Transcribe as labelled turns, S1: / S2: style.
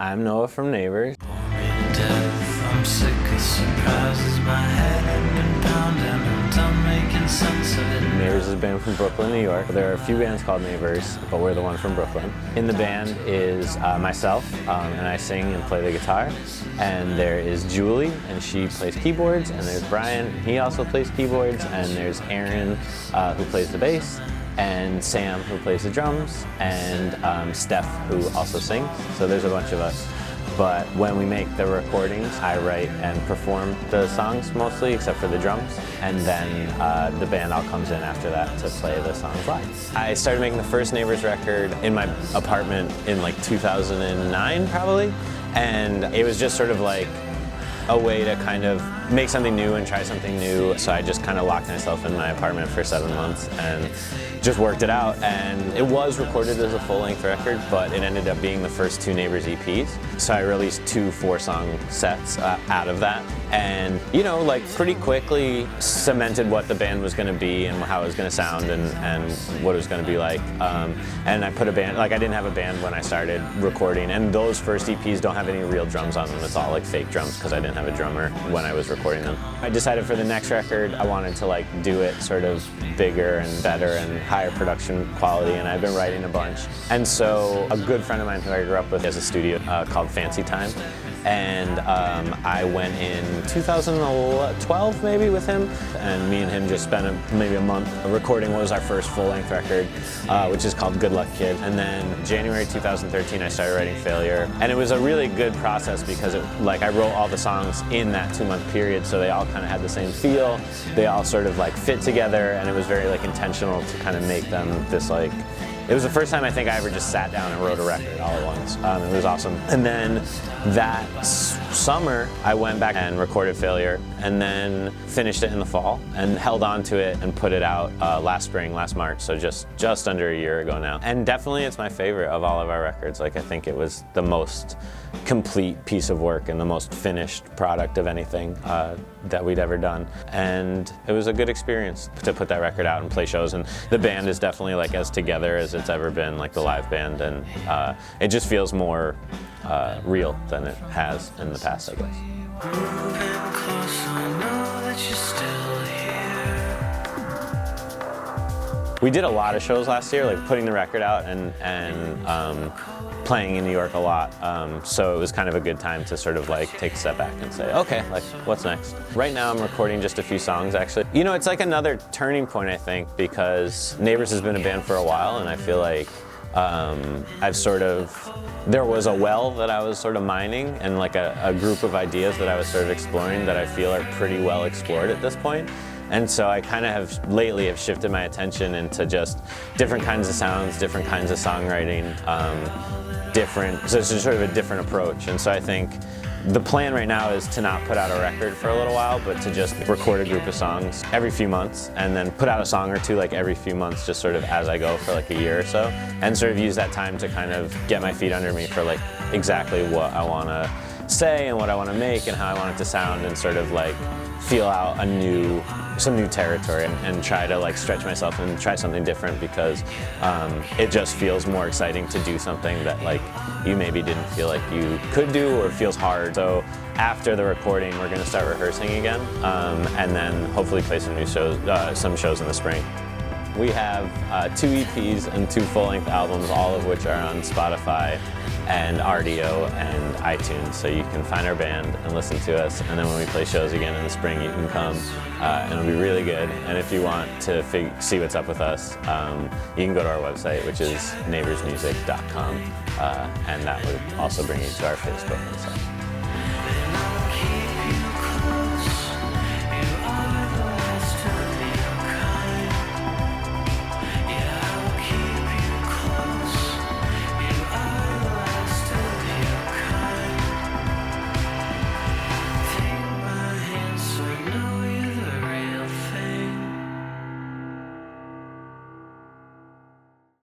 S1: I'm Noah from Neighbors.
S2: I'm sick of surprises, my head had been pounding, I'm done making sense of it.
S1: Neighbors is a band from Brooklyn, New York. There are a few bands called Neighbors, but we're the one from Brooklyn. In the band is myself, and I sing and play the guitar. And there is Julie, and she plays keyboards, and there's Brian, he also plays keyboards, and there's Aaron, who plays the bass, and Sam, who plays the drums, and Steph, who also sings. So there's a bunch of us. But when we make the recordings, I write and perform the songs mostly, except for the drums. And then the band all comes in after that to play the songs live. I started making the first Neighbors record in my apartment in like 2009 probably. And it was just sort of like a way to kind of make something new and try something new. So I just kind of locked myself in my apartment for 7 months and just worked it out. And it was recorded as a full-length record, but it ended up being the first 2 Neighbors EPs. So I released 2 4-song sets out of that. And, you know, like pretty quickly cemented what the band was going to be and how it was going to sound and what it was going to be like. And I put a band, like I didn't have a band when I started recording, and those first EPs don't have any real drums on them. It's all like fake drums because I didn't have a drummer when I was recording them. I decided for the next record I wanted to like do it sort of bigger and better and higher production quality, and I've been writing a bunch. And so a good friend of mine who I grew up with has a studio called Fancy Time. And I went in 2012 maybe with him, and me and him just spent maybe a month recording what was our first full-length record, which is called Good Luck Kid. And then January 2013 I started writing Failure, and it was a really good process because I wrote all the songs in that 2-month period, so they all kind of had the same feel, they all sort of like fit together, and it was very like intentional to kind of make them this like. It was the first time I think I ever just sat down and wrote a record all at once. It was awesome. And then that summer, I went back and recorded Failure, and then finished it in the fall, and held on to it and put it out last March, so just under a year ago now. And definitely it's my favorite of all of our records. Like, I think it was the most complete piece of work and the most finished product of anything that we'd ever done. And it was a good experience to put that record out and play shows, and the band is definitely like as together as it's ever been, like the live band, and it just feels more real than it has in the past, I guess.
S2: Moving close, I know that you're still here.
S1: We did a lot of shows last year, like putting the record out and playing in New York a lot. So it was kind of a good time to sort of like take a step back and say, okay, like what's next? Right now I'm recording just a few songs actually. You know, it's like another turning point, I think, because Neighbors has been a band for a while, and I feel like there was a well that I was sort of mining, and like a group of ideas that I was sort of exploring that I feel are pretty well explored at this point. And so I kind of have lately shifted my attention into just different kinds of sounds, different kinds of songwriting, so it's just sort of a different approach. And so I think the plan right now is to not put out a record for a little while, but to just record a group of songs every few months, and then put out a song or two like every few months, just sort of as I go for like a year or so, and sort of use that time to kind of get my feet under me for like exactly what I want to say and what I want to make and how I want it to sound, and sort of like feel out some new territory and try to like stretch myself and try something different, because it just feels more exciting to do something that like you maybe didn't feel like you could do, or feels hard. So after the recording we're going to start rehearsing again, and then hopefully play some shows in the spring. We have 2 EPs and 2 full-length albums, all of which are on Spotify and RDO and iTunes, so you can find our band and listen to us, and then when we play shows again in the spring you can come, and it'll be really good. And if you want to see what's up with us, you can go to our website, which is neighborsmusic.com, and that would also bring you to our Facebook and stuff.